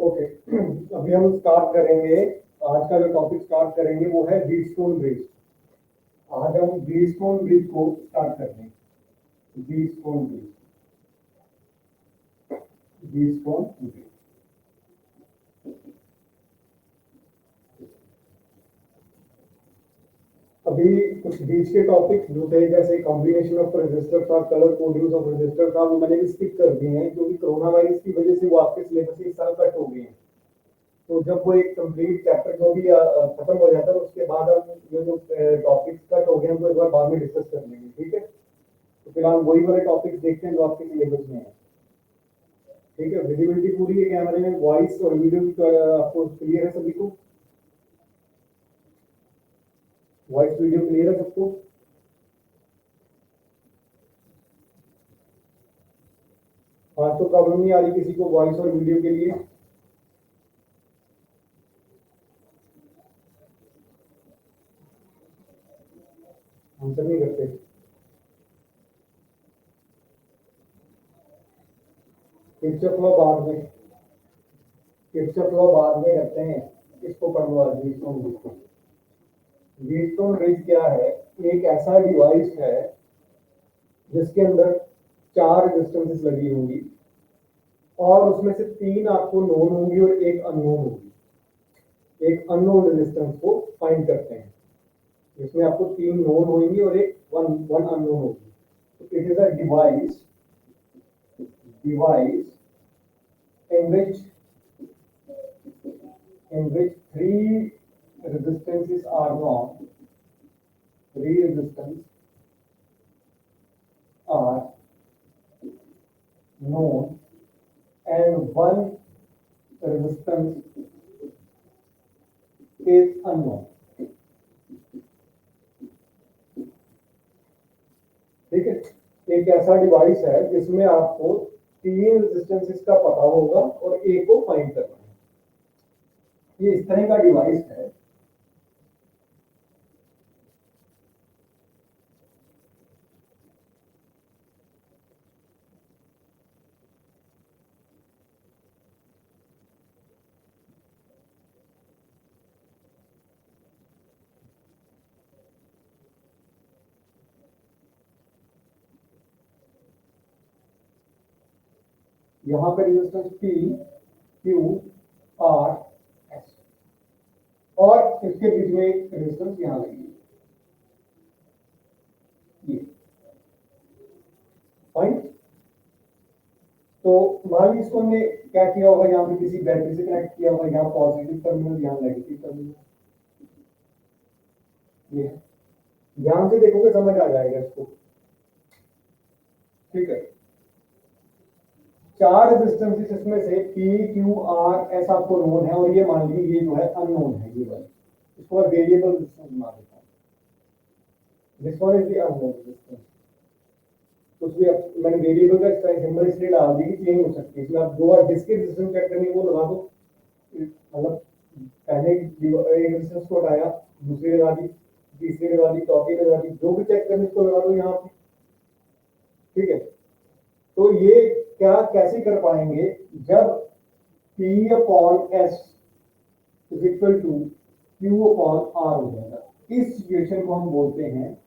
Okay अभी हम start करेंगे। आज का जो टॉपिक स्टार्ट करेंगे वो है व्हीटस्टोन ब्रिज। आज हम व्हीटस्टोन ब्रिज को स्टार्ट करते हैं। Wheatstone bridge, Wheatstone bridge. अभी कुछ बीच के टॉपिक्स जो थे जैसे कॉम्बिनेशन ऑफ रजिस्टर्स और कलर कोडिंग्स ऑफ रजिस्टर्स वो मैंने भी स्किप कर दिए हैं क्योंकि कोरोना वायरस की वजह से वो आपके सिलेबस से इस साल कट हो गए हैं। तो जब वो एक कंप्लीट चैप्टर जो भी खत्म हो जाता है उसके बाद हम ये जो टॉपिक्स कट हो गए हैं उनको एक बार बाद में डिस्कस कर लेंगे, ठीक है। तो फिलहाल वही वाले टॉपिक्स देखते हैं जो आपके सिलेबस में है, ठीक है। विजिबिलिटी पूरी है कैमरे में, वॉइस और वीडियो आपको क्लियर है सभी को? वॉइस वीडियो क्लियर है सबको? हाँ, तो प्रॉब्लम नहीं आ रही किसी को वॉइस और वीडियो के लिए? आंसर नहीं करते। किरचॉफ लॉ बाद में, किरचॉफ लॉ बाद में करते हैं। इसको पढ़ लो आज व्हीटस्टोन ब्रिज को। व्हीटस्टोन ब्रिज क्या है? एक ऐसा डिवाइस है जिसके अंदर 4 रेजिस्टेंसेस लगी होंगी और उसमें से 3 आपको नोन होंगी और एक अननोन होगी। एक अननोन रेजिस्टेंस को फाइंड करते हैं जिसमें आपको 3 नोन होंगी और एक वन अननोन होगी। तो it is a device in which 3 resistances are known, 3 resistance are known and 1 resistance is unknown, ठीक है। एक ऐसा डिवाइस है जिसमें आपको 3 रेजिस्टेंसेस का पता होगा और एक को फाइंड करना है। ये इस तरह का डिवाइस है। यहां पर resistance P, Q, R, S और इसके बीच में एक रेजिस्टेंस यहां लगी है, ये पॉइंट। तो मान लीजिए इसको हमने क्या किया होगा, यहाँ पे किसी बैटरी से कनेक्ट किया होगा, यहाँ पॉजिटिव टर्मिनल, यहाँ नेगेटिव टर्मिनल। ये ध्यान से देखोगे समझ आ जाएगा इसको, ठीक है। 4 रेजिस्टेंसेस इसमें से P, Q, R, S आपको नोन है और ये मान लीजिए ये जो है अननोन है, ये वाली। इसको मैं वेरिएबल रेजिस्टेंस मान देता हूँ। This one is the unknown resistance. कुछ भी मैंने वेरिएबल का सिंबल इसलिए डाल दी कि चेंज हो सकती है। इसमें आप 2 बार डिस्क्रीट रेजिस्टेंस चेक करनी वो लगा दो, मतलब पहले एक रेजिस्टेंस को हटाया, दूसरी लगा दी, तीसरी लगा दी, चौथी लगा दी, जो भी चेक करनी उसको लगा दो यहाँ पे, ठीक है। तो ये क्या कैसे कर पाएंगे? जब P upon S is equal to Q upon R हो जाएगा। इस सिचुएशन को हम बोलते हैं,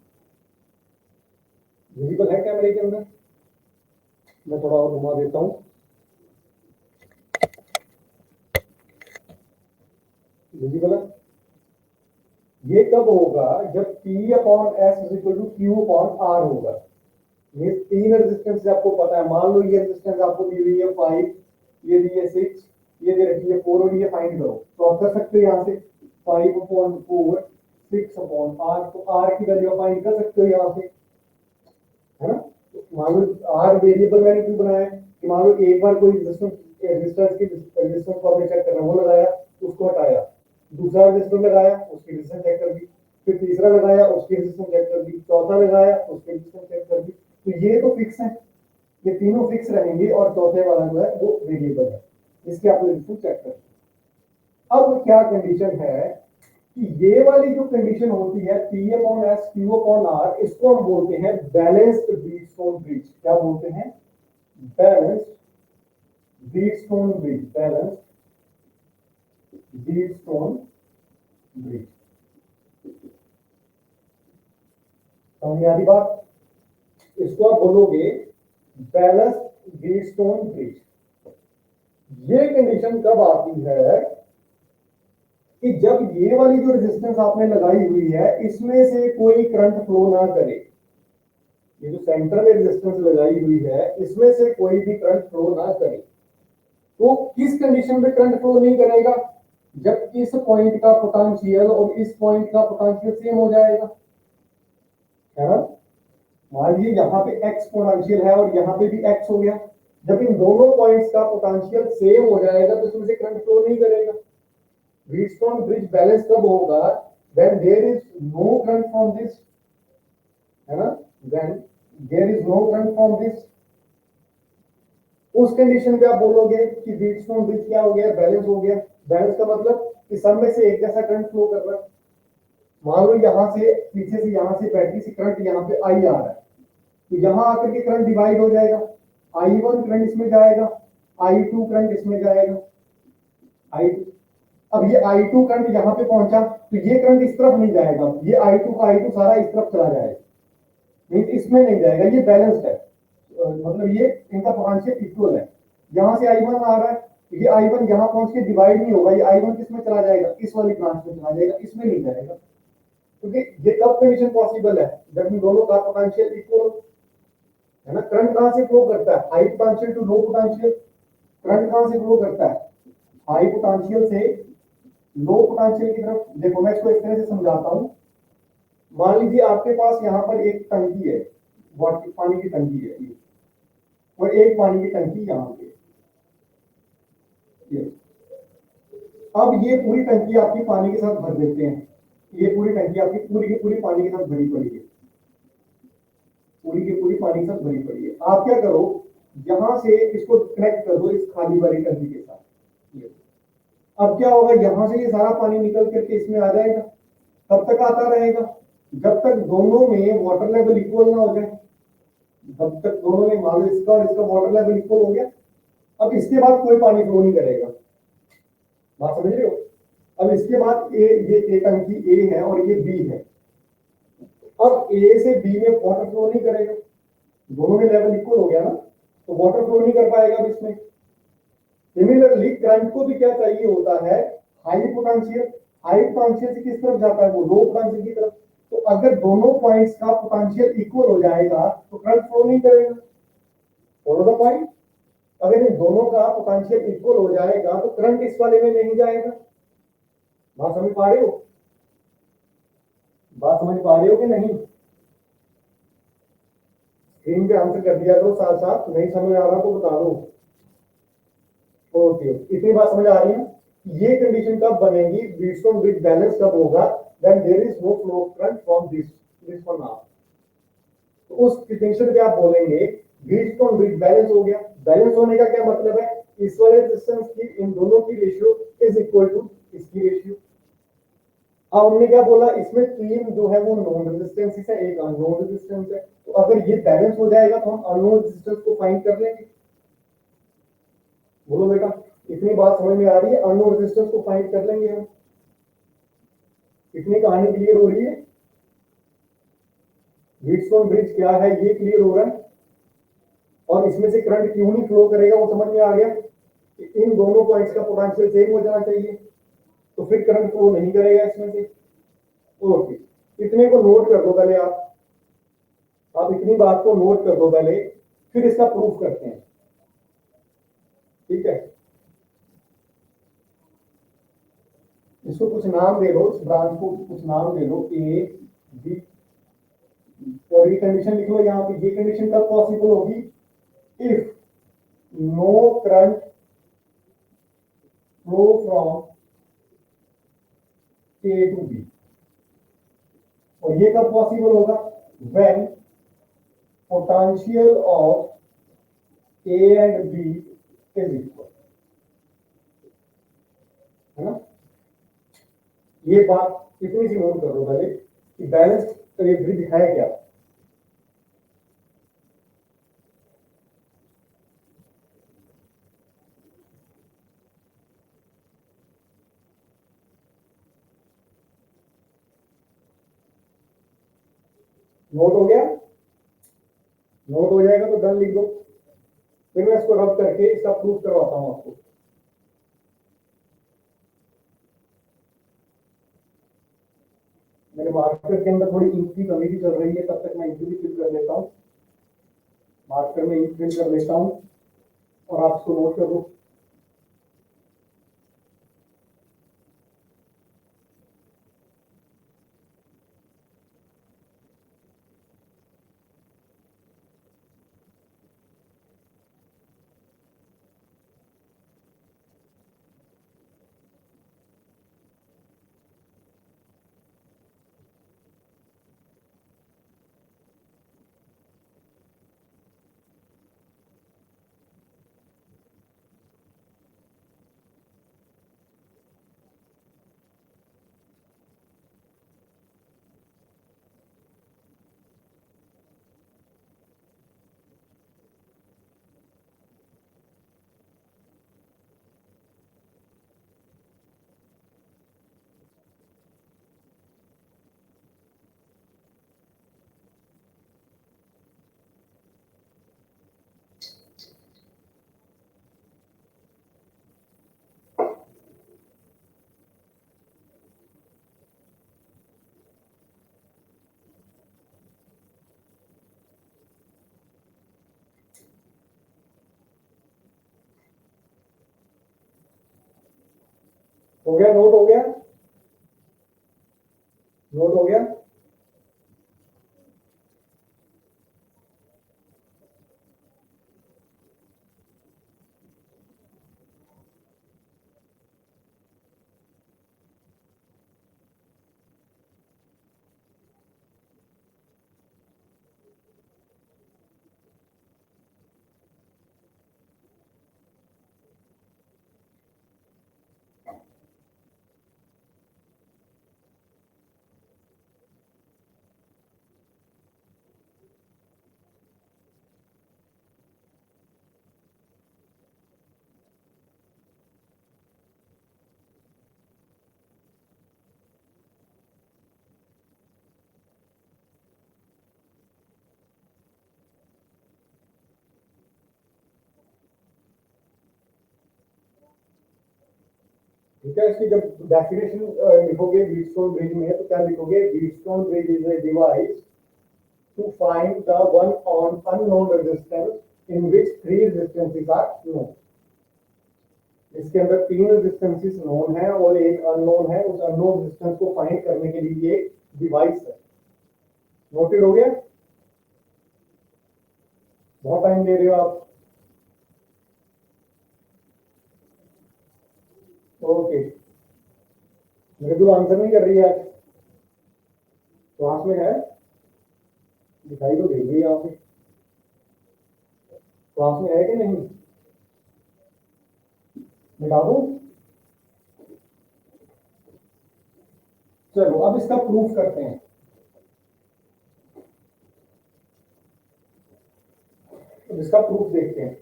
विजिबल है कैमरे के अंदर? मैं थोड़ा और घुमा देता हूं, विजिबल है। ये कब होगा? जब P upon S is equal to Q upon R होगा। ये 3 रेजिस्टेंस आपको पता है। मान लो ये रेजिस्टेंस आपको दी हुई है 5, ये दी है 6, ये दे रखी है 4 और ये फाइंड करो। तो आप कर सकते हो यहाँ से 5 अपॉन 4, 6 अपॉन R, तो R की वैल्यू फाइंड कर सकते हो यहाँ से, है ना। तो मान लो R वेरिएबल मैंने क्यों बनाया है कि मान लो एक बार कोई रेजिस्टेंस को आपने चेक करना, वो लगाया, उसको हटाया, दूसरा रेजिस्टेंस लगाया, उसकी रेजिस्टेंस चेक कर दी, फिर तीसरा लगाया, उसकी रेजिस्टेंस चेक कर दी, चौथा लगाया, उसकी रेजिस्टेंस चेक कर दी। तो ये तो फिक्स है, ये तीनों फिक्स रहेंगे और चौथे वाला जो है वो वेरिएबल है जिसके आप रेजिस्टेंस चेक करते हैं। अब क्या कंडीशन है कि ये वाली जो कंडीशन होती है P upon S, Q upon R, इसको हम बोलते हैं बैलेंस्ड व्हीटस्टोन ब्रिज। क्या बोलते हैं? Balanced Wheatstone bridge, balanced Wheatstone bridge. समझ आ रही बात? इसको आप बोलोगे बैलेंस व्हीटस्टोन ब्रिज। ये कंडीशन कब आती है कि जब ये वाली जो रेजिस्टेंस आपने लगाई हुई है इसमें से कोई करंट फ्लो ना करे। ये जो सेंटर में रेजिस्टेंस लगाई हुई है इसमें से कोई भी करंट फ्लो ना करे। तो किस कंडीशन में करंट फ्लो नहीं करेगा? जब इस पॉइंट का पोटेंशियल और इस पॉइंट का पोटेंशियल सेम हो जाएगा, है ना? मान लीजिए यहाँ पे x पोटेंशियल है और यहाँ पे भी x हो गया। जब इन दोनों पॉइंट्स का पोटेंशियल सेम हो जाएगा तो इसमें से करंट फ्लो नहीं करेगा। व्हीटस्टोन ब्रिज बैलेंस कब होगा? when there is no current from this, है ना? when there is no current from this, उस कंडीशन पे आप बोलोगे कि व्हीटस्टोन ब्रिज क्या हो गया? बैलेंस हो गया। बैलेंस का मतलब कि सब में से एक जैसा करंट फ्लो कर रहा है। मान लो यहां से पीछे से यहां से बैटरी से करंट यहाँ पे आई आ रहा है तो यहां आकर के करंट डिवाइड हो जाएगा। I1 करंट इसमें जाएगा, I2 करंट इसमें जाएगा। I2 अब ये I2 करंट यहाँ पे पहुंचा तो ये करंट इस तरफ नहीं जाएगा, ये I2 का I2 सारा इस तरफ चला जाएगा, नहीं इसमें नहीं जाएगा। ये बैलेंस्ड है, मतलब ये इनका पोटेंशियल इक्वल है। यहाँ से I1 आ रहा है तो ये I1 यहाँ पहुंच के डिवाइड नहीं होगा, ये I1 किसमें चला जाएगा? इस वाली ब्रांच में चला जाएगा, इसमें नहीं जाएगा। क्योंकि ये कब कंडीशन पॉसिबल है? जब इन दोनों का पोटेंशियल इक्वल हो, है ना? करंट कहां से फ्लो करता है? High potential to low potential. Current कहां से फ्लो करता है? हाई पोटेंशियल से लो पोटेंशियल की तरफ। देखो मैं इसको इस तरह से समझाता हूं। मान लीजिए आपके पास यहाँ पर एक टंकी है, वाटर पानी की टंकी है ये, और एक पानी की टंकी यहाँ पे ये। अब ये पूरी टंकी आपकी पानी के साथ भर देते हैं। ये पूरी टंकी आपकी पूरी की पूरी पानी के साथ भरी पड़ी है, पूरी की पूरी पानी के साथ भरी पड़ी है। आप क्या करो, यहां से इसको कनेक्ट कर दो इस खाली वाली टंकी के साथ। ये अब क्या होगा, यहां से ये सारा पानी निकल करके इसमें आ जाएगा। कब तक आता रहेगा? जब तक दोनों में वाटर लेवल इक्वल ना हो जाए। जब तक दोनों में मान लो इसका और इसका वाटर लेवल इक्वल हो गया, अब इसके बाद कोई पानी फ्लो नहीं करेगा। बात समझ रहे हो? अब इसके बाद ये टंकी ए है और ये बी है। अब ए से बी में वाटर फ्लो नहीं करेगा, दोनों में लेवल इक्वल हो गया ना, तो वाटर फ्लो नहीं कर पाएगा अब इसमें। सिमिलरली करंट को भी क्या चाहिए होता है? High potential. हाई पोटेंशियल से किस तरफ जाता है? वो लो पोटेंशियल की तरफ। तो अगर दोनों पॉइंट्स का पोटेंशियल इक्वल हो जाएगा तो करंट फ्लो नहीं करेगा। Follow the point. अगर इन दोनों का पोटेंशियल इक्वल हो जाएगा तो करंट इस वाले में नहीं जाएगा। बात समझ पा रहे हो? बात समझ पा रहे हो कि नहीं? स्क्रीन पे आंसर कर दिया करो साथ साथ, नहीं समझ आ रहा तो बता दो। ओके, इतनी बात समझ आ रही है? ये कंडीशन कब बनेगी? व्हीटस्टोन ब्रिज बैलेंस कब होगा? When there is no flow of current from this one out. तो उस कंडीशन पे आप बोलेंगे व्हीटस्टोन ब्रिज बैलेंस हो गया। बैलेंस होने का क्या मतलब है? इस वाले रेजिस्टेंस की इन दोनों की रेशियो इज इक्वल टू इसकी रेशियो। अब हमने क्या बोला, इसमें तीन जो है वो नॉन रेजिस्टेंस है, एक अननोन रेजिस्टेंस है। तो अगर ये बैलेंस हो जाएगा तो हम अननोन रेजिस्टेंस को फाइंड कर लेंगे। बोलो बेटा, इतनी बात समझ में आ रही है? अननोन रेजिस्टेंस को फाइंड कर लेंगे हम। इतनी कहानी क्लियर हो रही है? व्हीटस्टोन ब्रिज क्या है ये क्लियर हो रहा है, और इसमें से करंट क्यों नहीं फ्लो करेगा वो समझ में आ गया कि इन दोनों पॉइंट्स का पोटेंशियल सेम हो जाना चाहिए, तो फिर करंट फ्लो नहीं करेगा इसमें से। ओके, इतने को नोट कर दो पहले आप इतनी बात को नोट कर दो पहले, फिर इसका प्रूफ करते हैं। ठीक है, इसको कुछ नाम दे दो, इस ब्रांच को कुछ नाम दे दो, ए बी, और ये कंडीशन लिख लो यहाँ पे। ये कंडीशन कब पॉसिबल होगी? If no current flow from A to B. और ये कब पॉसिबल होगा? When potential of A and B is equal, है ना? ये बात इतनी सी नोट कर दो पहले कि बैलेंस्ड ब्रिज है क्या। नोट हो गया? नोट हो जाएगा तो डन लिख दो। फिर मैं इसको रब करके इसका प्रूफ करवाता हूं आपको। मेरे मार्कर के अंदर थोड़ी इंक की कमी भी चल रही है, तब तक मैं इंक भी फिल कर लेता हूँ। मार्कर में इंक फिल कर लेता हूँ और आप इसको नोट कर दो। हो गया? नोट हो गया? नोट हो गया? ठीक है, इसकी जब डेफिनेशन लिखोगे व्हीटस्टोन ब्रिज में, तो क्या लिखोगे? Wheatstone bridge is a device to find the one on unknown resistance in which three resistances are known। इसके अंदर तीन रेजिस्टेंसेस नोन है और एक अननोन है। उस अननोन रेजिस्टेंस को फाइंड करने के लिए ये एक डिवाइस है। नोटेड हो गया? बहुत टाइम दे रहे हो आप। ओके, मृदुल आंसर नहीं कर रही है आज, क्लास में है? दिखाई तो दे रही है यहाँ पे, क्लास में है कि नहीं? मिटा दूं? चलो अब इसका प्रूफ करते हैं। तो इसका प्रूफ देखते हैं।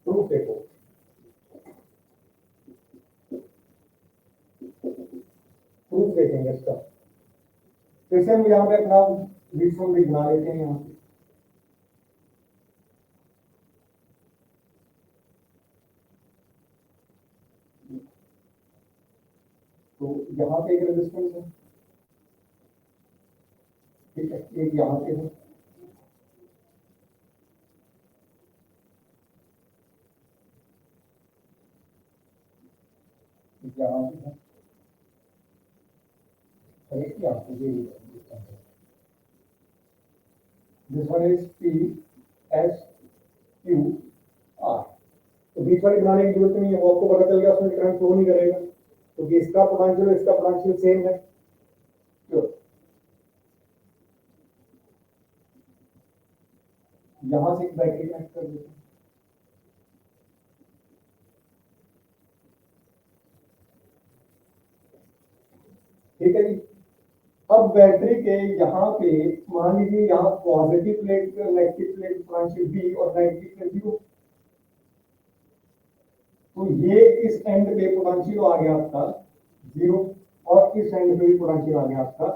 प्रूफ देखो, प्रूफ देखेंगे इसका। फिर से हम यहाँ पे अपना व्हीटस्टोन ब्रिज बना लेते हैं। यहाँ पे तो यहाँ पे एक रेजिस्टेंस है, ठीक है, एक यहाँ पे है, यहाँ पे है, एक यहाँ पे ये है। This one is P S Q R। तो बीच वाली बनाने की जरूरत नहीं है, वो आपको पता चल गया, उसमें करंट फ्लो नहीं करेगा क्योंकि इसका पोटेंशियल इसका पोटेंशियल सेम है। यहां से एक बैटरी कनेक्ट कर देते हैं। ठीक है जी। अब बैटरी के यहाँ पे मान लीजिए यहाँ positive plate, negative plate potential B और नेगेटिव प्लेट जीरो। तो ये इस एंड पे पोटेंशियल आ गया आपका जीरो और इस एंड पे भी पोटेंशियल आ गया आपका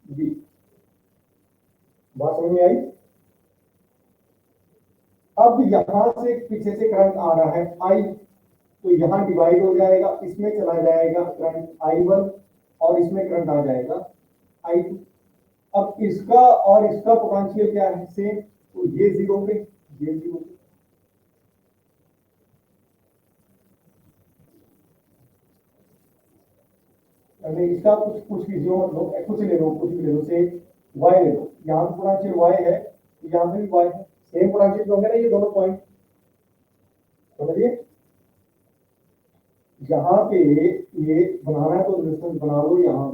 बी। समझ में आई? अब यहां से पीछे से करंट आ रहा है आई, तो यहां डिवाइड हो जाएगा, इसमें चला जाएगा करंट I1 और इसमें करंट आ जाएगा I2। अब इसका और इसका पोटेंशियल क्या है? सेम, तो ये जीरो पे, ये जीरो पे। अरे इसका कुछ भी जो मतलब कुछ ले लो, कुछ भी ले लो, से वाई ले लो, यहाँ पे पोटेंशियल वाई है, यहाँ पे भी वाई है, सेम पोटेंशियल होंगे ना ये दोनों पॉइंट, समझिए। यहाँ पे ये बनाना है तो रेजिस्टेंस बना लो, यहाँ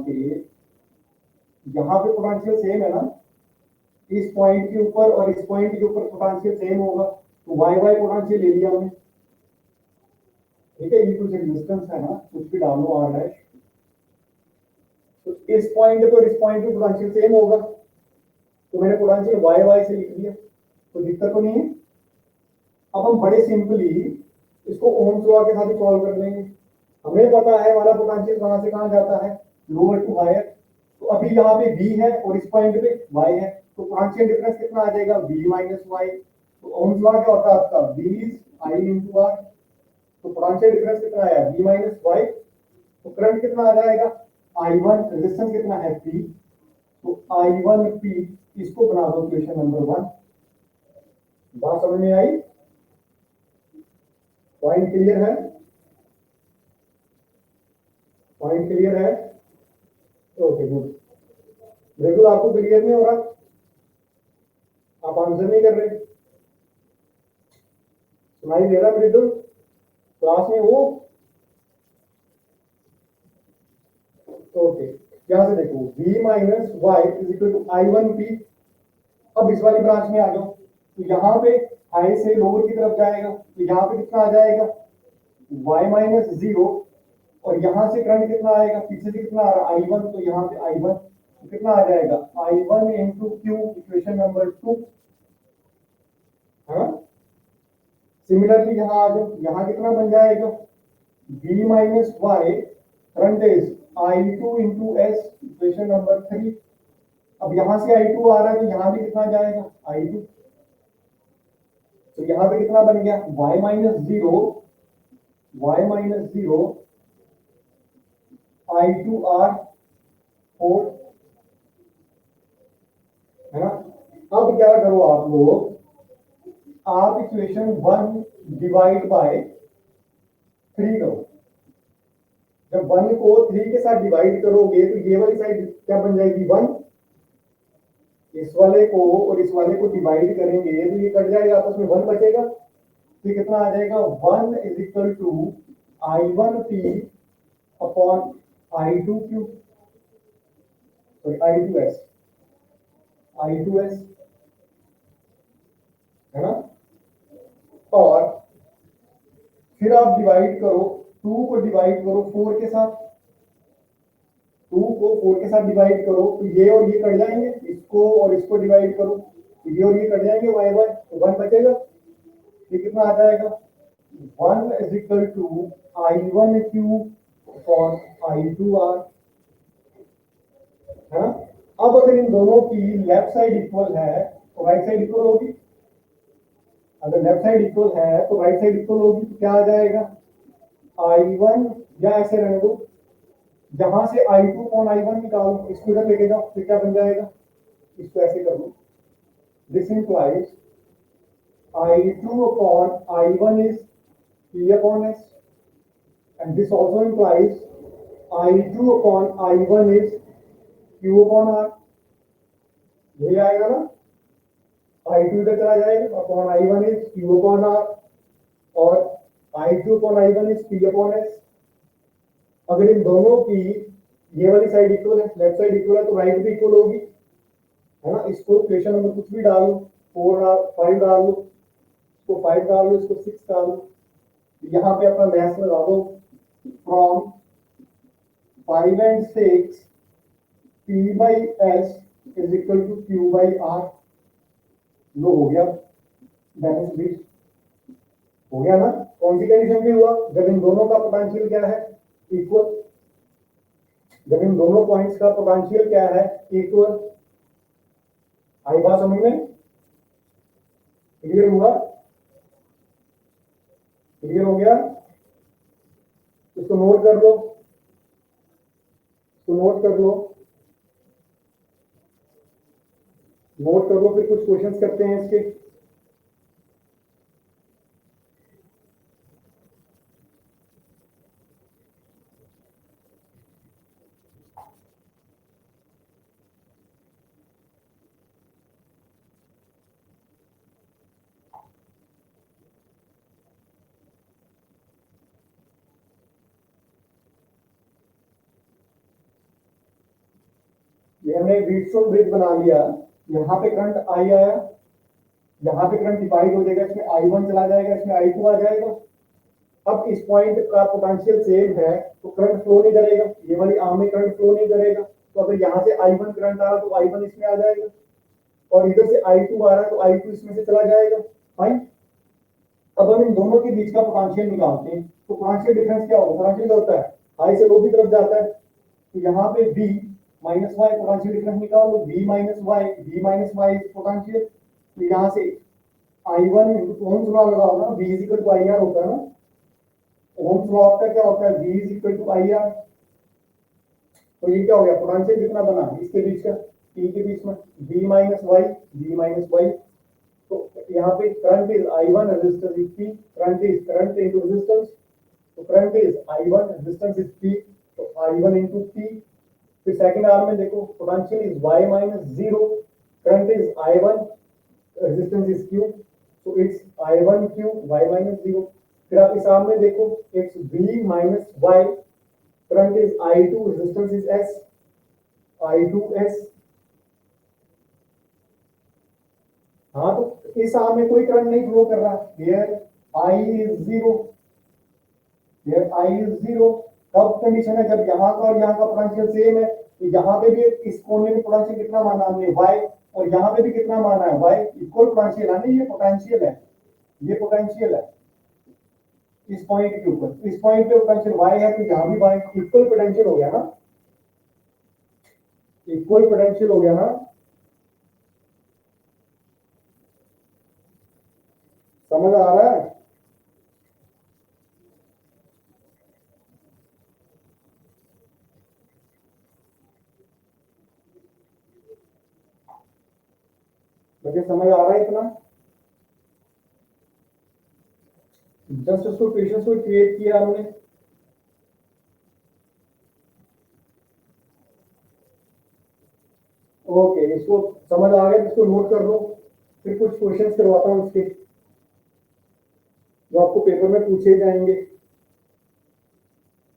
पे पोटेंशियल सेम है ना, इस पॉइंट के ऊपर और इस पॉइंट के ऊपर पोटेंशियल सेम होगा, तो वाई वाई पोटेंशियल ले लिया हमने, ठीक है। ये कुछ रेजिस्टेंस है ना, कुछ भी डालो आ रहा है, तो इस पॉइंट पे और इस पॉइंट पे पोटेंशियल सेम होगा, तो मैंने पोटेंशियल वाई वाई से लिख दिया, तो दिक्कत तो नहीं है। अब हम बड़े सिंपली इसको ओम्स लॉ के साथ ही सॉल्व कर लेंगे। हमें पता है हमारा पोटेंशियल कहां से कहां जाता है, लोअर टू हायर, तो अभी यहाँ पे V है और इस पॉइंट पे Y है, तो पोटेंशियल डिफरेंस कितना आ जाएगा, V माइनस वाई। तो ओम्स लॉ क्या होता है आपका, V is I into R, तो पोटेंशियल डिफरेंस कितना आया, V माइनस वाई। तो करंट कितना आ जाएगा, I1, रेजिस्टेंस कितना है P, तो I1P, इसको बना दो इक्वेशन नंबर 1। बात समझ में आई? पॉइंट क्लियर है? पॉइंट क्लियर है? Okay good. बिल्कुल आपको क्लियर नहीं हो रहा, आप आंसर नहीं कर रहे, सुनाई दे रहा बिल्कुल क्लास में हो? ओके, यहां से देखो V minus Y is equal to I1P। अब इस वाली ब्रांच में आ जाओ, तो यहाँ पे I से लोअर की तरफ जाएगा, तो यहाँ पे कितना आ जाएगा, y माइनस जीरो, और यहां से करंट कितना आएगा, पीछे से कितना आ रहा है I1, तो यहाँ पे I1 तो कितना आ जाएगा, I1 into Q, equation number 2 है ना। सिमिलरली यहाँ आ जाओ, यहाँ कितना बन जाएगा, V minus Y, current is I2 into S, equation number 3। अब यहां से I2 आ रहा है, तो यहाँ भी कितना जाएगा, I2, तो यहाँ पे कितना बन गया, y minus zero, y minus zero I2R 4, है ना। अब क्या करो आप लोग, आप इक्वेशन 1 डिवाइड बाय 3 करो। जब 1 को 3 के साथ डिवाइड करोगे तो ये वाली साइड क्या बन जाएगी, 1, इस वाले को और इस वाले को डिवाइड करेंगे तो ये कट जाएगा, आपस में 1 बचेगा, तो कितना आ जाएगा, 1 is equal to I1P upon I2Q, sorry I2S, I2S, है ना। और फिर आप डिवाइड करो, 2 को डिवाइड करो 4 के साथ, 2 को 4 के साथ डिवाइड करो तो ये और ये कट जाएंगे, इसको और इसको डिवाइड करो तो ये और ये कट जाएंगे, वाई वाई, तो 1 बचेगा, ये कितना आ जाएगा, 1 is equal to I1Q upon I2R, है ना। अब अगर इन दोनों की लेफ्ट साइड इक्वल है तो राइट साइड इक्वल होगी, अगर लेफ्ट साइड इक्वल है तो राइट साइड इक्वल होगी, तो क्या आ जाएगा, I1, या ऐसे रहने दो, जहां से I2 अपॉन I1 निकालो, इसको इधर लेके जाओ, फिर क्या बन जाएगा, इसको ऐसे कर लो, this implies I2 upon I1 is P upon S, and this also implies I2 upon I1 is Q upon R, यही आएगा ना, I2 इधर चला जाएगा, upon I1 is Q upon R, और I2 upon I1 is P upon S। अगर इन दोनों की ये वाली साइड इक्वल है, लेफ्ट साइड इक्वल है, तो राइट भी इक्वल होगी, है ना। इसको इक्वेशन नंबर कुछ भी डाल लो, 5 डाल लो, इसको 5 डाल लो, इसको 6 डाल लो, यहाँ पे अपना मैथ लगा दो, from 5 and 6 P by S is equal to Q by R। लो हो गया, बैलेंस बीट हो गया ना। कौन सी कंडीशन में हुआ, जब इन दोनों का पोटेंशियल क्या है, इक्वल, जब इन दोनों पॉइंट्स का पोटेंशियल क्या है, इक्वल, आई बात समझ में? क्लियर हुआ? क्लियर हो गया? इसको नोट कर लो, इसको नोट कर लो, नोट कर लो, फिर कुछ क्वेश्चंस करते हैं इसके। ये हमने व्हीटस्टोन ब्रिज बना लिया, यहाँ पे करंट आई आया, यहाँ पे करंट डिवाइड हो जाएगा, इसमें आई वन चला जाएगा, इसमें आई टू आ जाएगा। अब इस पॉइंट का पोटेंशियल सेम है तो करंट फ्लो नहीं करेगा, ये वाली आर्म में करंट फ्लो नहीं करेगा, तो अगर यहाँ से आई वन करंट आ रहा तो आई वन इसमें आ जाएगा, और इधर से आई टू आ रहा है तो आई टू इसमें से चला जाएगा। फाइन। अब हम इन दोनों के बीच का पोटेंशियल निकालते हैं, तो पोटेंशियल डिफरेंस क्या होगा? पोटेंशियल होता है हाई से लो की तरफ जाता है, तो यहाँ पे v minus Y potential difference निकाल लो, v माइनस वाई पोटेंशियल, तो यहाँ से आई वन ओम्स लॉ लगाओ ना, v is equal to I R होता है ना, ओम्स लॉ का क्या होता है? v is equal to I R. तो ये क्या हो गया? पोटेंशियल कितना बना इसके बीच का, t के बीच में, v माइनस वाई। तो यहाँ पे current is I one, resistance is p, current into resistance, तो current is I one, resistance is p, तो आई वन इंटू p। फिर सेकंड आर्म में देखो, potential is y minus zero, current is I one, resistance is q, तो it's I one Q y minus zero. फिर आप इस arm में देखो, it's v minus y, current is I two, resistance is s, I to s। हाँ, तो इस arm में कोई करंट नहीं फ्लो कर रहा, here I is zero, here I is zero. कब कंडीशन है? जब यहाँ का और यहाँ का पोटेंशियल सेम है, तो यहाँ पे भी इस कोने में पोटेंशियल कितना माना हमने? y, और यहाँ पे भी कितना माना है? y, इक्वल पोटेंशियल है ना, ये पोटेंशियल है, ये पोटेंशियल है इस पॉइंट के ऊपर, इस पॉइंट पे पोटेंशियल y है, तो यहाँ भी y इक्वल पोटेंशियल हो गया ना, इक्वल पोटेंशियल हो गया ना। समझ आ रहा है? मुझे समझ आ रहा है इतना? जस्ट उसको पेशेंस को क्रिएट किया हमने। ओके, इसको समझ आ गया, इसको नोट कर लो, फिर कुछ क्वेश्चंस करवाता हूँ इसके, जो आपको पेपर में पूछे जाएंगे,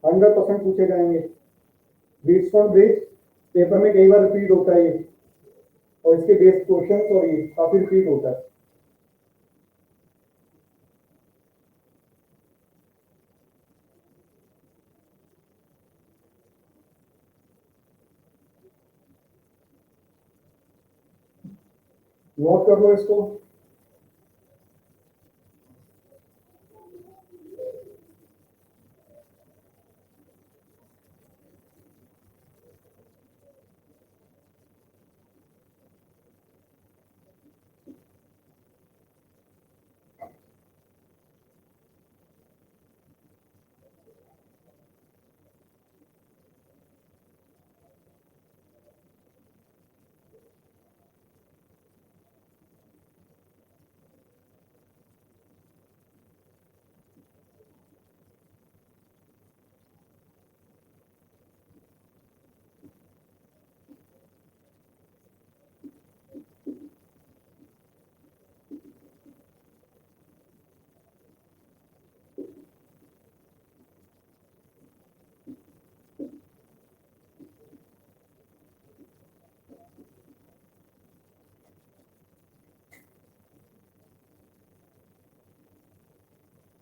100% पूछे जाएंगे। व्हीटस्टोन ब्रिज पेपर में कई बार रिपीट होता है ये, और इसके बेस क्वेश्चन और ये काफी रिपीट होता है। नोट कर लो इसको।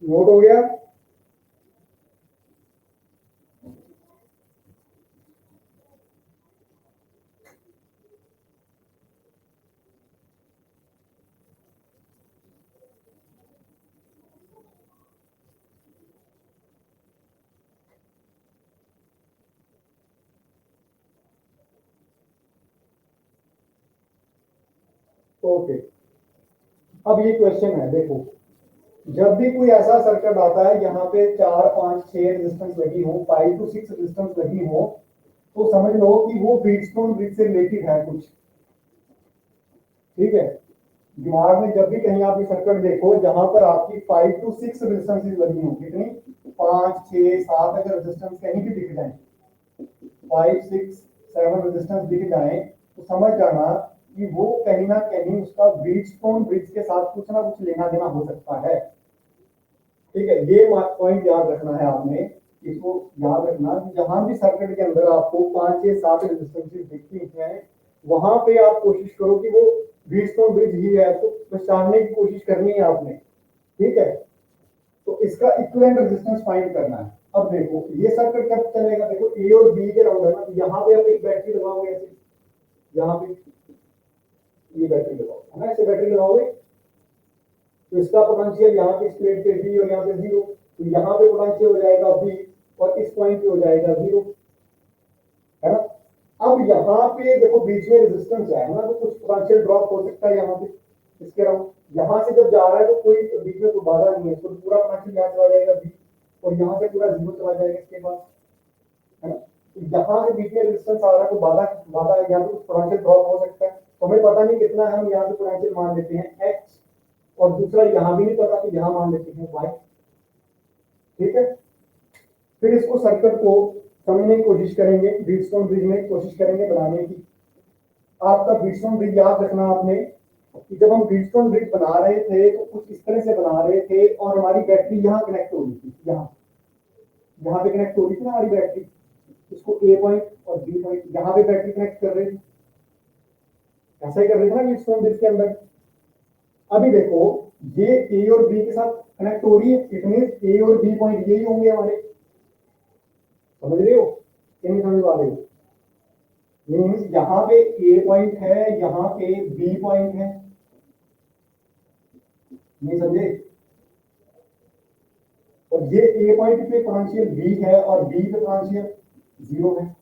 नोट हो गया? ओके, अब ये क्वेश्चन है, देखो जब भी कोई ऐसा सर्किट आता है यहाँ पे 4 5 6 रेजिस्टेंस लगी हो, 5 to 6 रेजिस्टेंस लगी हो, तो समझ लो कि वो व्हीटस्टोन ब्रिज से रिलेटेड है कुछ, ठीक है। दिमाग में जब भी कहीं आप ये सर्किट देखो जहां पर आपकी 5 to 6 रेजिस्टेंस लगी हो, कितनी, 5 6 7 अगर रेजिस्टेंस कहीं भी दिख जाए, 5 6 7 रेजिस्टेंस दिख जाए, तो समझ जाना कि वो कहीं ना कहीं उसका व्हीटस्टोन ब्रिज के साथ कुछ ना कुछ लेना देना हो सकता है, ठीक है। ये पॉइंट याद रखना है आपने, इसको याद रखना कि जहां भी सर्किट के अंदर आपको 5 6 7 रेजिस्टेंसेस दिखती हैं, वहां पे आप कोशिश करो कि वो व्हीटस्टोन ब्रिज ही है, तो पहचानने की कोशिश करनी है आपने, ठीक है। तो इसका इक्विवेलेंट रेजिस्टेंस फाइंड करना है। अब देखो ये सर्किट कब चलेगा, देखो ए और बी के राउंड है ना, तो यहाँ पे आप एक बैटरी लगाओगे ऐसे, यहाँ पे ये बैटरी लगाओ है ना, ऐसे बैटरी लगाओगे, तो इसका पोटेंशियल यहाँ पे स्प्लिट पे बी और यहाँ पे जीरो, तो यहाँ पे पोटेंशियल हो जाएगा बी और इस पॉइंट पे हो जाएगा जीरो, है ना। अब यहाँ पे देखो बीच में रेजिस्टेंस है ना, तो कुछ पोटेंशियल ड्रॉप हो सकता है यहाँ पे इसके राउंड, यहाँ से जब जा रहा है तो कोई बीच में कोई बाधा नहीं है, तो पूरा पोटेंशियल यहाँ चला जाएगा बी और यहाँ से पूरा जीरो चला जाएगा इसके बाद, है ना। तो यहाँ से बीच में रेजिस्टेंस आ रहा है तो बाधा बाधा यहाँ पे कुछ पोटेंशियल ड्रॉप हो सकता है, तो हमें पता नहीं कितना है, हम यहाँ पे पोटेंशियल मान लेते हैं एक्स, और दूसरा यहाँ भी नहीं पता तो यहाँ मान लेते हैं वाई, ठीक है। फिर इसको सर्किट को समझने की कोशिश करेंगे, व्हीटस्टोन ब्रिज में कोशिश करेंगे बनाने की। आपका व्हीटस्टोन ब्रिज याद रखना आपने कि जब हम व्हीटस्टोन ब्रिज बना रहे थे तो कुछ इस तरह से बना रहे थे और हमारी बैटरी यहाँ कनेक्ट हो रही थी, यहाँ पे कनेक्ट हो रही थी ना हमारी बैटरी, इसको ए पॉइंट और बी पॉइंट यहाँ पे बैटरी कनेक्ट कर रहे थे, ऐसा ही कर रहे थे ना व्हीटस्टोन ब्रिज के अंदर। अभी देखो ये ए और बी के साथ कनेक्ट हो रही है, इट मींस ए और बी पॉइंट यही होंगे हमारे, समझ रहे हो कि नहीं समझ पा रहे हो, मींस यहाँ पे ए पॉइंट है, यहाँ पे बी पॉइंट है, नहीं समझे, और ये ए पॉइंट पे पोटेंशियल बी है और बी पे पोटेंशियल जीरो है,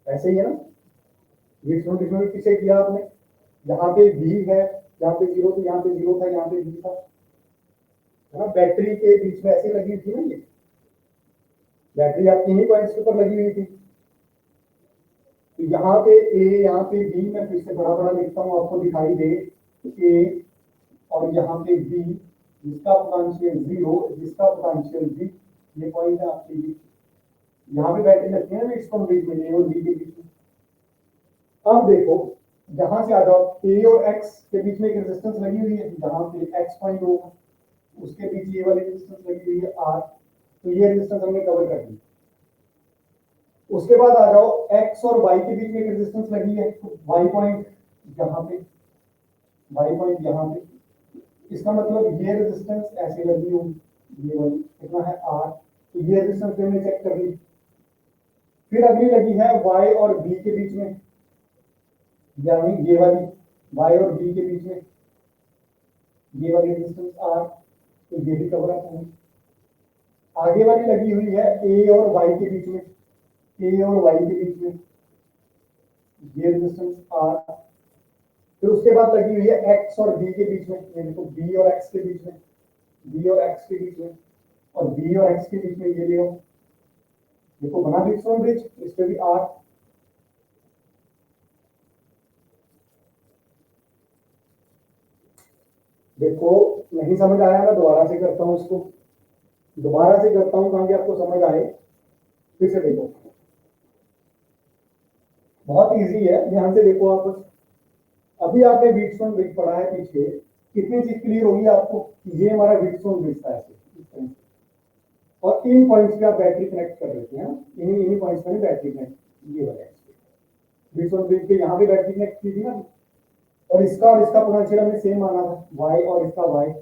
ऐसे ही है ना। ये किसे किया आपने, यहाँ पे बी है, यहाँ पे जीरो, तो यहाँ पे जीरो था, यहाँ पे बी था, है ना। बैटरी के बीच में ऐसे लगी थी ना, ये बैटरी आपकी इन्हीं पॉइंट्स के ऊपर लगी हुई थी, तो यहाँ पे ए यहाँ पे बी, मैं फिर से बड़ा बड़ा लिखता हूँ आपको दिखाई दे, ए और यहाँ पे बी, जिसका पोटेंशियल जीरो, जिसका पोटेंशियल बी, ये पॉइंट है आपके बीच, यहाँ पे बैटरी लगती है ना इसको बीच में, ए और बी के बीच में। अब देखो जहां से आ जाओ, ए और एक्स के बीच में एक रेजिस्टेंस लगी हुई है, जहां पे एक्स पॉइंट होगा उसके बीच ये वाली रेजिस्टेंस लगी हुई है आर, तो ये रेजिस्टेंस हमने कवर कर दी। उसके बाद आ जाओ एक्स और वाई के बीच में एक रेजिस्टेंस लगी है, तो वाई पॉइंट यहाँ पे, वाई पॉइंट यहाँ पे, इसका मतलब ये रेजिस्टेंस ऐसे लगी होगी, ये वाली कितना है आर, तो ये रेजिस्टेंस हमने चेक कर ली। फिर अगली लगी है वाई और बी के बीच में, यानी ये वाली वाई और बी के बीच में ये वाली रेजिस्टेंस आर, तो ये भी कवर अप होगी। आगे वाली लगी हुई है ए और वाई के बीच में, ए और वाई के बीच में ये रेजिस्टेंस आर, फिर उसके बाद लगी हुई है एक्स और बी के बीच में, यानी तो बी और एक्स के बीच में, बी और एक्स के बीच में, और बी और एक्स के बीच में ये ले देखो बना व्हीटस्टोन ब्रिज, इस पे भी आर। देखो नहीं समझ आया, मैं दोबारा से करता हूँ इसको, दोबारा से करता हूँ ताकि आपको समझ आए, फिर से देखो, बहुत इजी है, ध्यान से देखो आप। अभी आपने व्हीटस्टोन ब्रिज पढ़ा है पीछे, कितनी चीज क्लियर होगी आपको, ये हमारा व्हीटस्टोन ब्रिज था ऐसे इस तरह से, और इन पॉइंट्स पे आप बैटरी कनेक्ट कर देते हैं, इन्हीं पॉइंट्स पे बैटरी कनेक्ट, ये वाला व्हीटस्टोन ब्रिज पे यहाँ पे बैटरी कनेक्ट की थी ना, और इसका पोटेंशियल हमने सेम माना था, वाई और इसका वाई,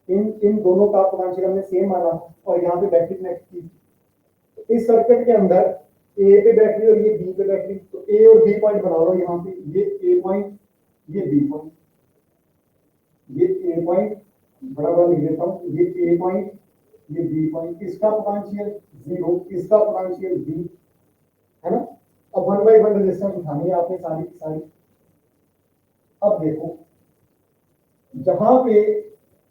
इन इन दोनों का पोटेंशियल हमने सेम माना था, और यहाँ पे बैटरी कनेक्ट की। इस सर्किट के अंदर ए पे बैटरी और ये बी पे बैटरी, तो ए और बी पॉइंट बना लो यहाँ पे, ये ए पॉइंट, ये बी पॉइंट, ये ए पॉइंट बड़ा बड़ा लिख देता हूँ, ये ए पॉइंट, ये बी पॉइंट, इसका पोटेंशियल जीरो, इसका पोटेंशियल बी, है ना। अब 1 by 1 रेजिस्टेंस उठानी है आपने सारी की सारी, अब देखो, जहां पे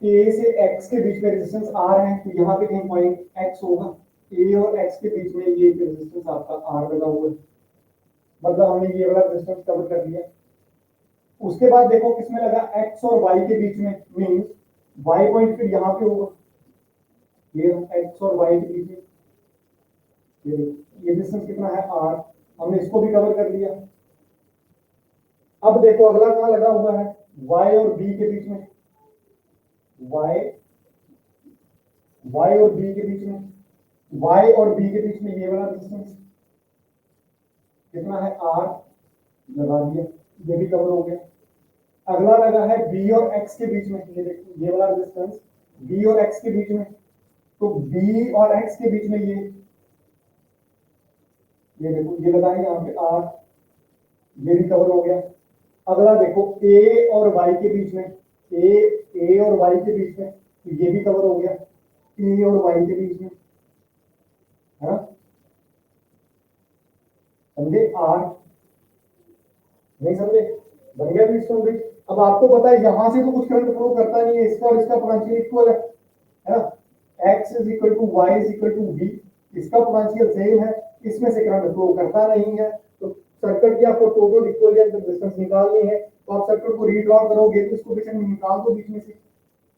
ए से एक्स के बीच में रेजिस्टेंस आर है, तो यहाँ पे कहीं पॉइंट एक्स होगा। ए और एक्स के बीच में ये रेजिस्टेंस आपका आर लगा हुआ है, मतलब हमने ये वाला रेजिस्टेंस कवर कर लिया। उसके बाद देखो किसमें लगा, एक्स और वाई के बीच में, मींस वाई पॉइंट फिर यहाँ पे होगा, ये एक्स और वाई के बीच में ये डिस्टेंस कितना है, आर। हमने इसको भी कवर कर लिया। अब देखो अगला कहाँ लगा हुआ है, वाई और बी के बीच में, वाई वाई और बी के बीच में, वाई और बी के बीच में ये वाला डिस्टेंस कितना है, आर, लगा दिया, ये भी कवर हो गया। अगला लगा है बी और एक्स के बीच में, ये देखो ये वाला डिस्टेंस बी और एक्स के बीच में, तो बी और एक्स के बीच में ये देखो ये लगा है यहाँ पे आर, ये भी कवर हो गया। अगला देखो ए और वाई के बीच में, ए और वाई के बीच में, तो ये भी कवर हो गया, ए और वाई के बीच में, है ना, समझे, आर, नहीं समझे, बन गया भी इसको भी। अब आपको पता है यहां से तो कुछ करंट फ्लो करता नहीं है, इसका और इसका पोटेंशियल इक्वल है ना, X is equal to Y is equal to B, इसका पोटेंशियल सेम है, इसमें से करंट फ्लो करता नहीं है। तो सर्किट की आपको टोटल इक्विवेलेंट रेजिस्टेंस निकालनी है, तो आप सर्किट को रीड्रॉ करोगे तो इसको बीच में निकाल दो, बीच में से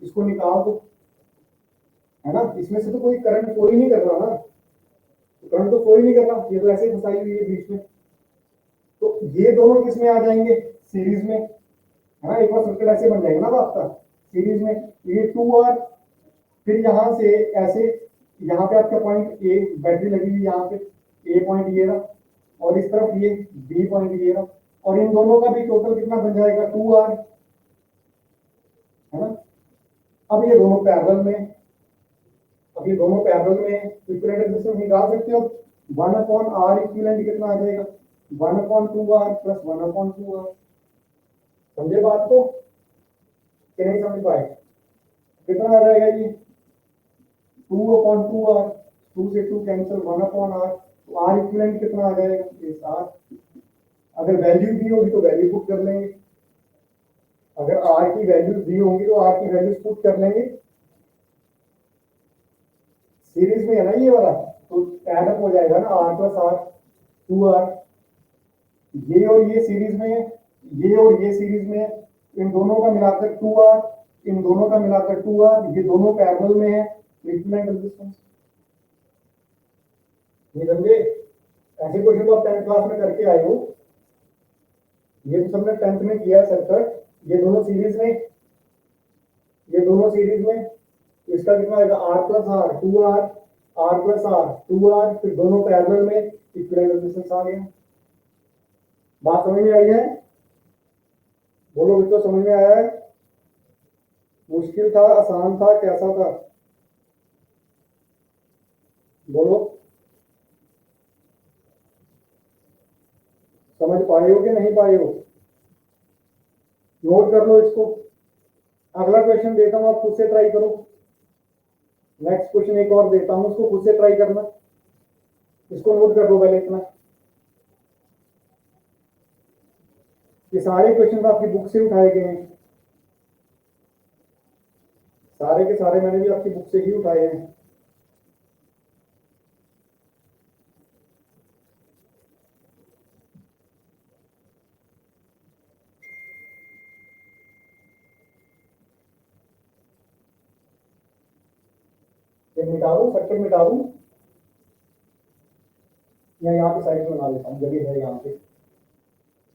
इसको निकाल दो, है ना, इसमें से तो कोई करंट फ्लो ही नहीं कर रहा ना, तो करंट तो फ्लो ही नहीं कर रहा, ये तो ऐसे ही फंसाई हुई है बीच में। तो ये दोनों किस में आ जाएंगे, सीरीज में, है ना, एक बार सर्किट ऐसे बन जाएगा ना आपका सीरीज में, ये 2R, फिर यहां से ऐसे, यहाँ पे आपका पॉइंट ए, बैटरी लगी हुई यहाँ पे, ए पॉइंट ये रहा, और इस तरफ ये बी पॉइंट ये रहा, और इन दोनों का भी टोटल कितना बन जाएगा, 2R, है ना। अब ये दोनों पैरेलल में, अब ये दोनों पैरेलल में इक्विवेलेंट रेजिस्टेंस निकाल सकते हो। 1/R इक्विवेलेंट कितना आ जाएगा, 1/2R प्लस 1/2R। समझे बात को कि नहीं समझ पाए, कितना आ जाएगा ये, 2/2R, 2 से 2 कैंसिल, 1/R, तो R इक्विवेलेंट कितना आ जाएगा, इस R। अगर वैल्यू दी होगी तो वैल्यू पुट कर लेंगे, अगर R की वैल्यू दी होंगी तो R की वैल्यू पुट कर लेंगे, सीरीज में है ना ये वाला, तो ऐड अप हो जाएगा ना, R प्लस R, 2R, ये और ये सीरीज में है, ये और ये सीरीज में है, इन दोनों का मिलाकर 2R, इन दोनों का मिलाकर 2R, ये दोनों पैरेलल में है, इक्विवेलेंट रेजिस्टेंस। ये समझे, ऐसे क्वेश्चन तो आप 10th क्लास में करके आए हो, ये तो सबने 10th में किया सर्किट, ये दोनों सीरीज में, ये दोनों सीरीज में, तो इसका कितना आएगा, R plus R, 2R, R plus R, 2R, फिर दोनों पैरेलल में, इक्विवेलेंट रेजिस्टेंस आ गया। बात समझ में आई है, बोलो बच्चों, समझ में आया है, मुश्किल था, आसान था, कैसा था, बोलो, समझ पाए हो कि नहीं पाए हो, नोट कर लो इसको। अगला क्वेश्चन देता हूं, आप खुद से ट्राई करो, नेक्स्ट क्वेश्चन एक और देता हूं, उसको खुद से ट्राई करना, इसको नोट कर लो पहले इतना। ये सारे क्वेश्चन आपकी बुक से उठाए गए हैं, सारे के सारे मैंने भी आपकी बुक से ही उठाए हैं। मिटा दूं, सर्किट मिटा दूं, या यहाँ पे साइड बना लेता हूँ, जगह है यहाँ पे,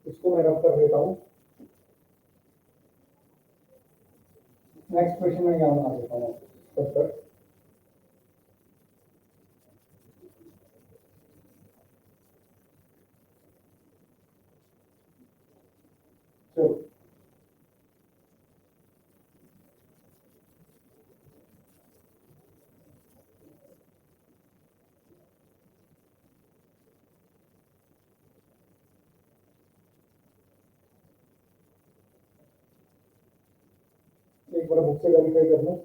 इसको मैं रब कर देता हूँ। नेक्स्ट क्वेश्चन में यहाँ बना देता हूँ सर्किट। चलो, एक बार बुक से वेरीफाई कर लूँ।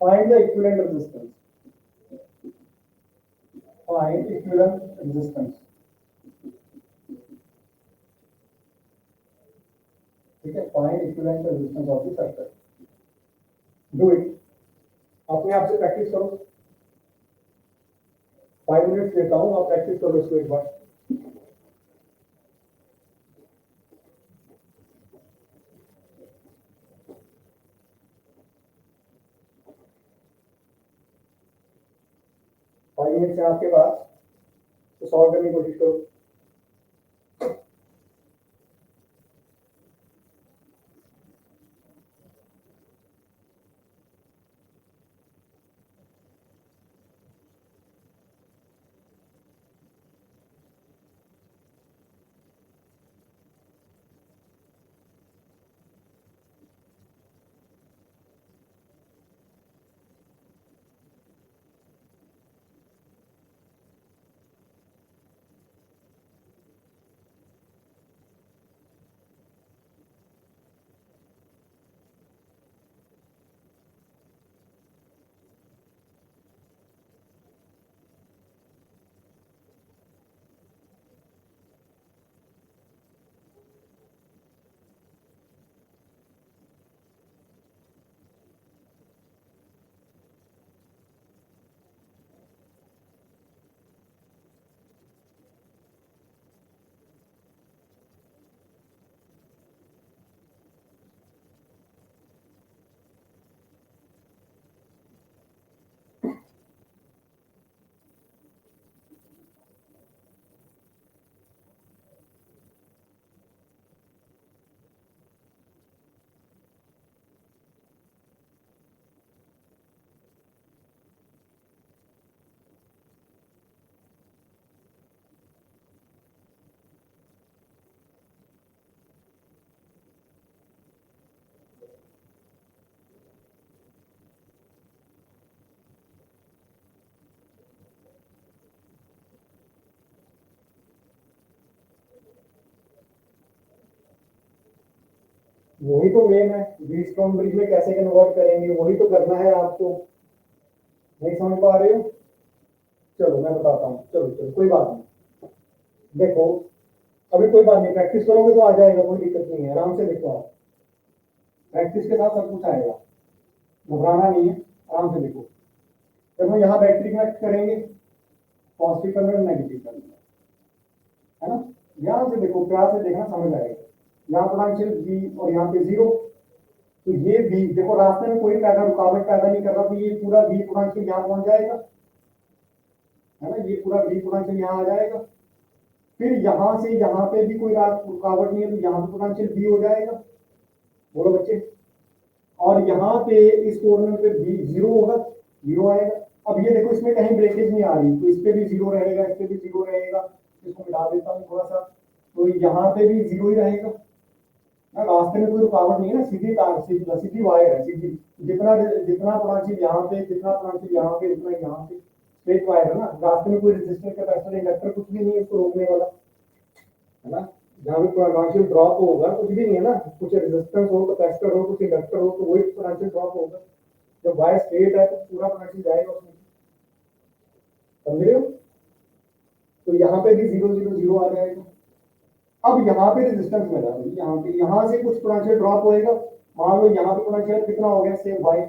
Find the equivalent resistance. Find equivalent resistance. ठीक है, find equivalent resistance of the circuit. Do it. अपने आप से प्रैक्टिस करो. 5 मिनट्स लेता हूँ, आप प्रैक्टिस करो इसको एक बार. मिनट से आपके पास, तो सॉल्व करने की कोशिश करो. वही तो मेन है, व्हीटस्टोन ब्रिज में कैसे कन्वर्ट करेंगे, वही तो करना है आपको. नहीं समझ पा रहे हो? चलो मैं बताता हूँ. चलो चलो कोई बात नहीं. देखो अभी कोई बात नहीं, प्रैक्टिस करोगे तो आ जाएगा, कोई दिक्कत नहीं है. आराम से देखो, आप प्रैक्टिस के साथ सब कुछ आएगा, घबराना नहीं है. आराम से देखो. जब हम यहाँ बैटरी कनेक्ट करेंगे, पॉजिटिव टर्मिनल नेगेटिव टर्मिनल, है ना. ध्यान से देखो, प्यार से देखना, समझ आएगा. यहाँ पोटेंशियल V और यहाँ पे 0. तो ये V देखो, रास्ते में कोई रुकावट पैदा नहीं कर रहा, तो ये पूरा V पोटेंशियल यहाँ पहुंच जाएगा, है ना. ये पूरा V पोटेंशियल यहाँ आ जाएगा. फिर यहाँ से यहाँ पे भी कोई रुकावट नहीं है, तो यहाँ पे पोटेंशियल V हो जाएगा. बोलो बच्चे. और यहाँ पे इस कॉर्नर पे V 0 होगा, 0 आएगा. अब ये देखो, इसमें कहीं ब्रेकेज नहीं आ रही, तो इस पे भी 0 रहेगा, इस पे भी 0 रहेगा. इसको मिटा देता हूँ थोड़ा सा, तो यहाँ पे भी 0 ही रहेगा. रास्ते में कोई रुकावट नहीं है ना, सीधी तार, सीधी वायर है, सीधी. जितना जितना पोटेंशियल यहाँ पे, जितना पोटेंशियल यहाँ पे, उतना यहाँ पे स्ट्रेट वायर है ना. रास्ते में कोई रेजिस्टर, कैपेसिटर, इंडक्टर कुछ भी नहीं है इसको रोकने वाला, है ना. जहाँ भी पोटेंशियल ड्रॉप होगा कुछ भी नहीं है ना, कुछ रेजिस्टेंस हो, कैपेसिटर हो, कुछ इंडक्टर हो, तो वही पोटेंशियल ड्रॉप होगा. जब वायर स्ट्रेट है तो पूरा पोटेंशियल जाएगा उसमें. समझ रहे हो? तो यहाँ पे भी 0 0 0 आ जाएगा. अब यहाँ पे रेजिस्टेंस मिला, यहाँ पे, यहाँ से कुछ पोटेंशियल ड्रॉप होएगा. मान लो यहाँ पे पोटेंशियल कितना हो गया, सेम वाई,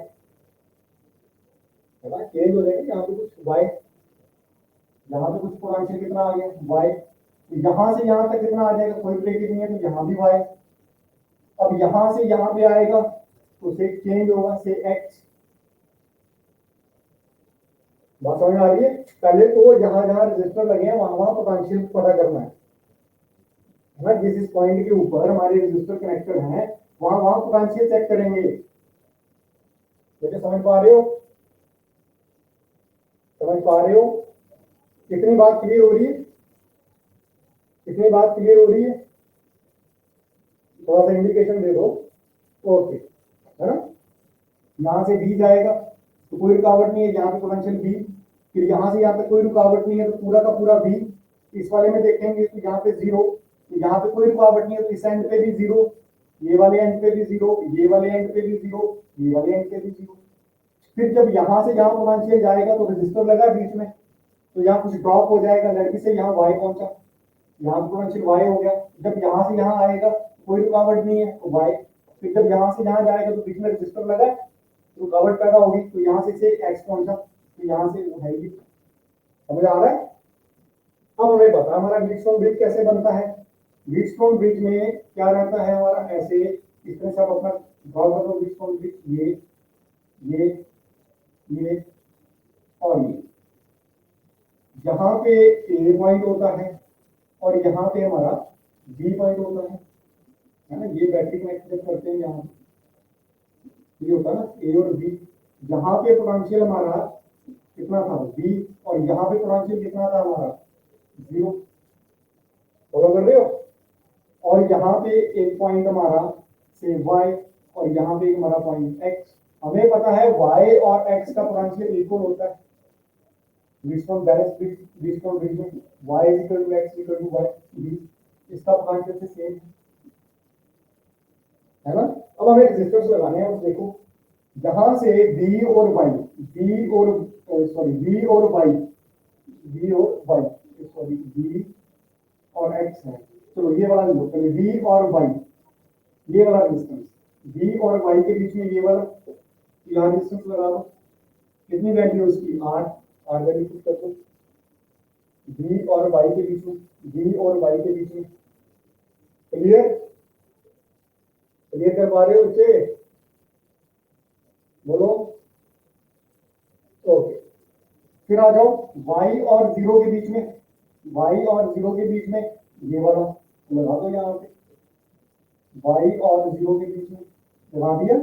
है ना. चेंज हो जाएगा यहाँ पे कुछ वाई, यहाँ पे कुछ पोटेंशियल कितना आ गया, वाई. यहाँ से यहाँ तक कितना आ जाएगा, कोई ब्रेकेज नहीं है, तो यहाँ भी वाई. अब यहाँ से यहाँ पे आएगा तो से चेंज होगा, से एक्स. बात समझ आ रही है? पहले तो जहां जहां रजिस्टर लगे हैं वहां वहां पोटेंशियल पता करना है ना. जिस पॉइंट के ऊपर हमारे रजिस्टर कनेक्टेड हैं, वहां वहां पोटेंशियल चेक करेंगे. जैसे समझ पा रहे हो? समझ पा रहे हो? कितनी बात क्लियर हो रही है? कितनी बात क्लियर हो रही है? थोड़ा सा इंडिकेशन दे दो. ओके, है ना. यहाँ से B जाएगा तो कोई रुकावट नहीं है, यहाँ पे पोटेंशियल B. फिर यहाँ से यहाँ पे कोई रुकावट नहीं है, तो पूरा का पूरा B. इस वाले में देखेंगे तो यहाँ पे 0, तो यहाँ पे कोई रुकावट नहीं है, तो इस एंड पे भी 0, ये वाले एंड पे भी 0, ये वाले एंड पे भी 0, ये वाले एंड पे भी 0. फिर जब यहां से यहां पोटेंशियल जाएगा तो रेजिस्टर लगा बीच में, तो यहाँ कुछ ड्रॉप हो जाएगा, लड़की से यहाँ वाई पहुंचा, यहाँ पोटेंशियल वाई हो गया। जब यहाँ से यहाँ आएगा कोई रुकावट नहीं है तो वाई, फिर जब यहाँ से यहाँ जाएगा तो बीच में रेजिस्टर लगा, रुकावट पैदा होगी, तो यहाँ से एक्स पहुंचा, तो यहाँ से वो है ही। समझ आ रहा है? अब हमें पता हमारा व्हीटस्टोन ब्रिज कैसे बनता है। व्हीटस्टोन ब्रिज में क्या रहता है हमारा, ऐसे इस तरह से आप अपना ड्रॉ कर दो व्हीटस्टोन ब्रिज, ये और ये, यहाँ पे ए पॉइंट होता है और यहाँ पे हमारा बी पॉइंट होता है ना। ये बैटरी कनेक्ट करते हैं, यहाँ ये होता है ना ए और बी। यहाँ पे पोटेंशियल हमारा कितना था बी, और यहाँ पे पोटेंशियल कितना था हमारा 0। फॉलो कर रहे हो? और यहाँ पे एक पॉइंट हमारा से वाई, और यहाँ पे हमारा पॉइंट एक्स। हमें पता है वाई और एक्स का पोटेंशियल इक्वल होता है व्हीटस्टोन बैलेंस व्हीटस्टोन ब्रिज में, y = x = y b, इसका पोटेंशियल से सेम है ना। अब हमें रेजिस्टेंस लगाने हैं, देखो जहां से b और y, b और x है, चलो ये वाला लो पहले, b और y, ये वाला रेजिस्टेंस b और y के बीच में, ये वाला यहाँ रेजिस्टेंस लगा दो। कितनी वैल्यू उसकी 8 वैल्यू पुट कर दो b और y के बीच में, क्लियर कर पा रहे हो बच्चे? बोलो। ओके, फिर आ जाओ y और 0 के बीच में, ये वाला लगा दो यहाँ पे, y और 0 के बीच में लगा दिया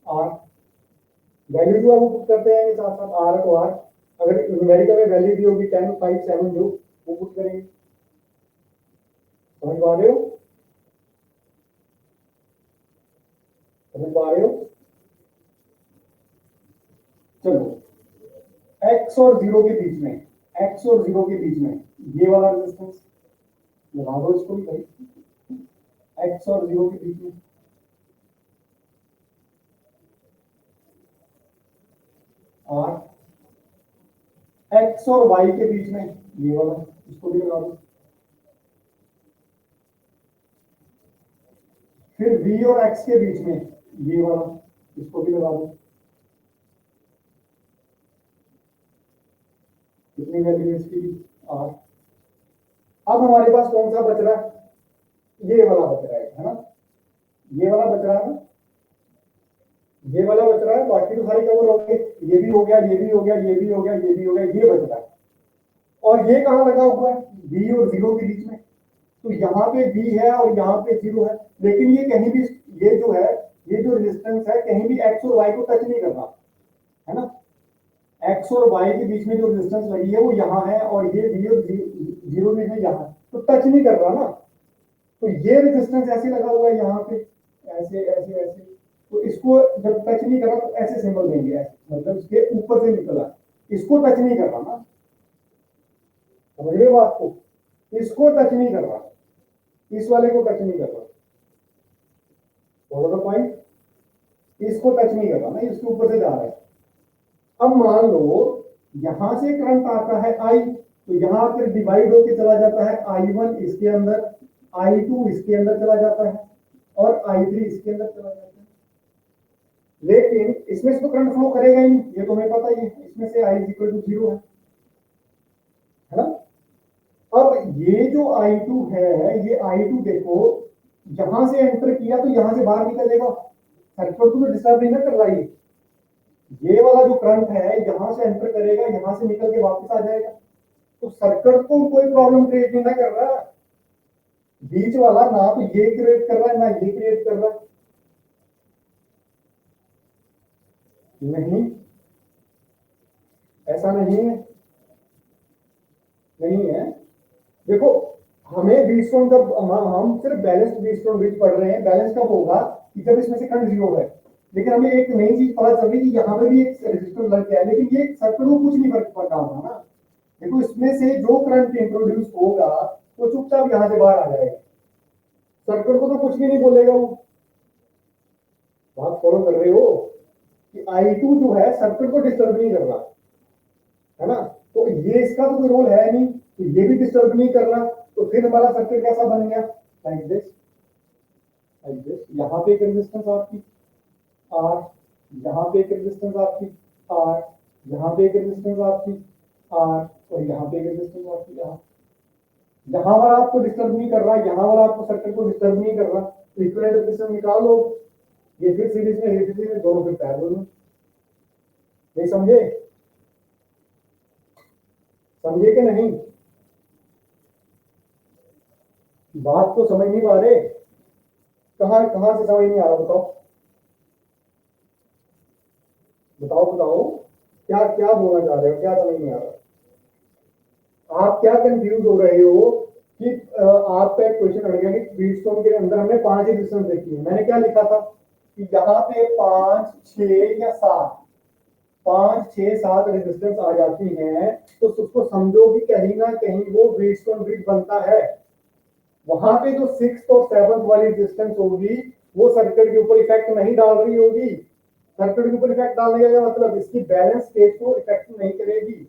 r। वैल्यू जो है वो पुट करते हैं साथ साथ, r को r, अगर न्यूमेरिकल में वैल्यू दी होगी 10 5 7 जो वो पुट करेंगे। समझ पा रहे हो? चलो x और 0 के बीच में, ये वाला रेजिस्टेंस लगा दो इसको भी भाई, x और 0 के बीच में r, x और y के बीच में ये वाला, इसको भी लगा दो। फिर v और x के बीच में ये वाला, इसको भी लगा दो। कितनी वैल्यू है इसकी? r। अब हमारे पास कौन सा बच रहा है? ये वाला बच रहा है ना, ये वाला बच रहा है ना, ये वाला बच रहा है, बाकी तो सारी कवर हो गए। ये भी हो गया, ये भी हो गया, ये भी हो गया, ये भी हो गया, ये बच रहा है। और ये कहाँ लगा हुआ है? b और 0 के बीच में, तो यहाँ पे b है और यहाँ पे 0 है, लेकिन ये कहीं भी, ये जो है, ये जो रेजिस्टेंस है कहीं भी x और y को टच नहीं कर रहा है ना। x और y के बीच में जो रेजिस्टेंस लगी है वो यहाँ है, और ये b और 0 में है यहाँ, तो टच नहीं कर रहा ना। तो ये रेजिस्टेंस ऐसे लगा हुआ है यहाँ पे, ऐसे ऐसे ऐसे, तो इसको जब टच नहीं कर रहा तो ऐसे सिंबल देंगे, ऐसे मतलब इसके ऊपर से निकला, इसको टच नहीं कर रहा ना। समझ रहे हो बात को? इसको टच नहीं कर रहा, इस वाले को टच नहीं कर रहा, बोलो पॉइंट, इसको टच नहीं कर रहा ना, इसके ऊपर से जा रहा है। अब मान लो यहां से करंट आता है I, तो यहां फिर डिवाइड होके चला जाता है I1 इसके अंदर, I2 इसके अंदर चला जाता है, और I3 इसके अंदर चला जाता है। लेकिन इसमें से तो करंट फ्लो करेगा ही नहीं, ये तो हमें पता ही है, इसमें से I = 0 है ना। अब ये जो I2 है, ये I2 देखो यहां से एंटर किया तो यहां से बाहर निकलेगा, सर्किट को डिस्टर्ब नहीं ना कर रहा है। ये वाला जो करंट है यहां से एंटर करेगा, यहां से निकल के वापस आ जाएगा, तो सर्किट को कोई प्रॉब्लम क्रिएट नहीं ना कर रहा। बीच वाला ना तो ये क्रिएट कर रहा है ना ये क्रिएट कर रहा है, नहीं ऐसा नहीं है, नहीं है। देखो हमें व्हीटस्टोन, जब हम सिर्फ बैलेंस व्हीटस्टोन ब्रिज पढ़ रहे हैं, बैलेंस कब होगा कि जब इसमें से करंट 0 है। लेकिन हमें एक नई चीज पता चल रही कि यहाँ पे भी एक रेजिस्टेंस लग गया है, लेकिन ये सर्किट को कुछ नहीं फर्क पड़ता था ना। देखो इसमें से जो करंट इंट्रोड्यूस होगा वो चुपचाप यहाँ से बाहर आ जाएगा, सर्किट को तो कुछ भी नहीं बोलेगा वो। बात फॉलो कर रहे हो? कि I2 जो है सर्किट को डिस्टर्ब नहीं कर रहा, है ना, तो ये इसका तो कोई रोल है नहीं, तो ये भी डिस्टर्ब नहीं कर रहा, तो फिर हमारा सर्किट कैसा बन गया, लाइक दिस, लाइक दिस। यहाँ पे एक रेजिस्टेंस आपकी R, यहाँ पे एक रेजिस्टेंस आपकी R, यहाँ पे एक रेजिस्टेंस आपकी R, और यहाँ पे एक रेजिस्टेंस आपकी R। यहाँ वाला आपको डिस्टर्ब नहीं कर रहा, यहाँ वाला आपको सर्किट को डिस्टर्ब नहीं कर रहा, तो इक्विवेलेंट रेजिस्टेंस निकालो, ये फिर सीरीज में, ये सीरीज में, दोनों फिर पैरेलल में। नहीं समझे, समझे कि नहीं, बात तो समझ नहीं पा रहे, कहां से समझ नहीं आ रहा, बताओ बताओ बताओ, क्या क्या बोलना चाह रहे हो, क्या समझ नहीं आ रहा, आप क्या कंफ्यूज हो रहे हो कि आपका एक क्वेश्चन अड़ गया कि व्हीटस्टोन के अंदर हमने 5 रेजिस्टेंस देखी है, मैंने क्या लिखा था कि यहाँ पे 5, 6 या 7, 5, 6, 7 रेजिस्टेंस आ जाती हैं, तो उसको समझो कि कहीं ना कहीं वो व्हीटस्टोन ब्रिज बनता है। वहां पे जो 6th और 7th वाली रेजिस्टेंस होगी वो सर्किट के ऊपर इफेक्ट नहीं डाल रही होगी, सर्किट के ऊपर इफेक्ट डालने का मतलब इसकी बैलेंस स्टेज को इफेक्ट नहीं करेगी,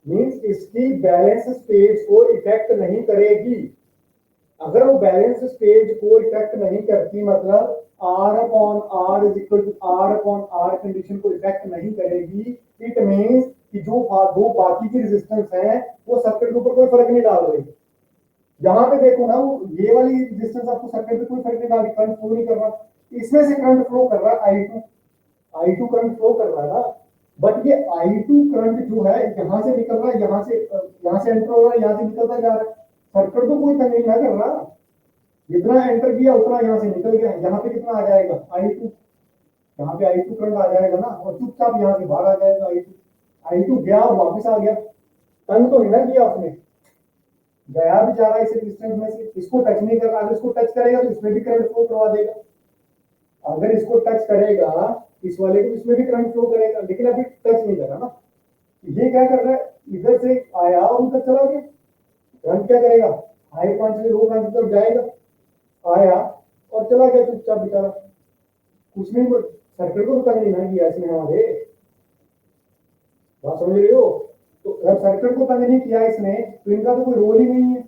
मींस इसकी बैलेंस स्टेज को इफेक्ट नहीं करेगी। अगर वो बैलेंस स्टेज को इफेक्ट नहीं करती, मतलब R upon R is equal to R upon R condition को इफेक्ट नहीं करेगी, इट मींस कि जो दो बाकी की रेजिस्टेंस है वो सर्किट के ऊपर कोई फर्क नहीं डाल रही। यहाँ पे देखो ना, वो ये वाली रेजिस्टेंस आपको सर्किट पे कोई फर्क नहीं डाल रही, करंट फ्लो नहीं कर रहा, इसमें से करंट फ्लो कर रहा है I2 करंट फ्लो कर रहा है ना, बट ये I2 करंट जो है यहाँ से निकल रहा है, यहाँ से एंटर हो रहा है, यहाँ से निकलता जा रहा है, सर्किट तो कोई नहीं कर रहा, जितना एंटर किया उतना यहाँ से निकल गया, यहाँ पे कितना आ जाएगा I2, यहाँ पे I2 करंट आ जाएगा ना, और चुपचाप यहाँ से बाहर आ जाएगा I2 गया और वापस आ गया, तंग तो नहीं ना किया उसने, गया बेचारा इस रेजिस्टेंस में से, इसको टच नहीं कर रहा, अगर इसको टच करेगा तो इसमें भी करंट फ्लो करवा देगा, अगर इसको टच करेगा इस वाले को, इसमें भी करंट फ्लो करेगा, लेकिन अभी टच नहीं कर रहा ना, ये क्या कर रहा है, इधर से आया और उधर चला गया, करंट क्या करेगा, हाई पॉइंट से लो पॉइंट तक जाएगा, आया और चला गया चुपचाप बेचारा, कुछ नहीं, सर्किट को तंग नहीं किया इसने हमारे, बात समझ रहे हो, तो अगर सर्किट को तंग नहीं किया इसने तो इनका तो कोई रोल ही नहीं है,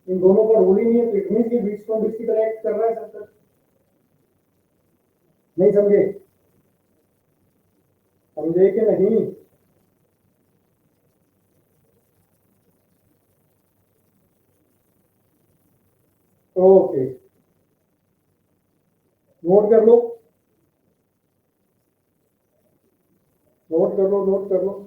इन दोनों का रोल ही नहीं है, तो इट मींस कि व्हीटस्टोन ब्रिज की तरह एक्ट कर रहा है सर्किट। नहीं समझे, समझे कि नहीं, ओके, नोट कर लो, नोट कर लो, नोट कर लो।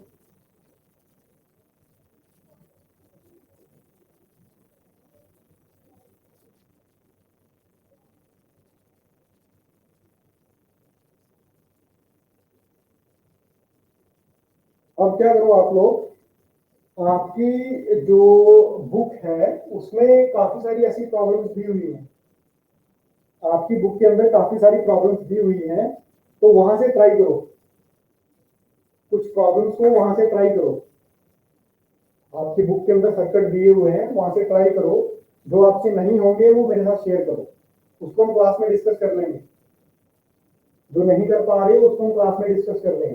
अब क्या करो आप लोग, आपकी जो बुक है उसमें काफी सारी ऐसी प्रॉब्लम्स दी हुई हैं, आपकी बुक के अंदर काफी सारी प्रॉब्लम्स दी हुई हैं, तो वहां से ट्राई करो, कुछ प्रॉब्लम्स को वहां से ट्राई करो, आपकी बुक के अंदर सर्किट दिए हुए हैं वहां से ट्राई करो, जो आपसे नहीं होंगे वो मेरे साथ शेयर करो, उसको हम क्लास में डिस्कस कर लेंगे, जो नहीं कर पा रहे उसको हम क्लास में डिस्कस कर लेंगे।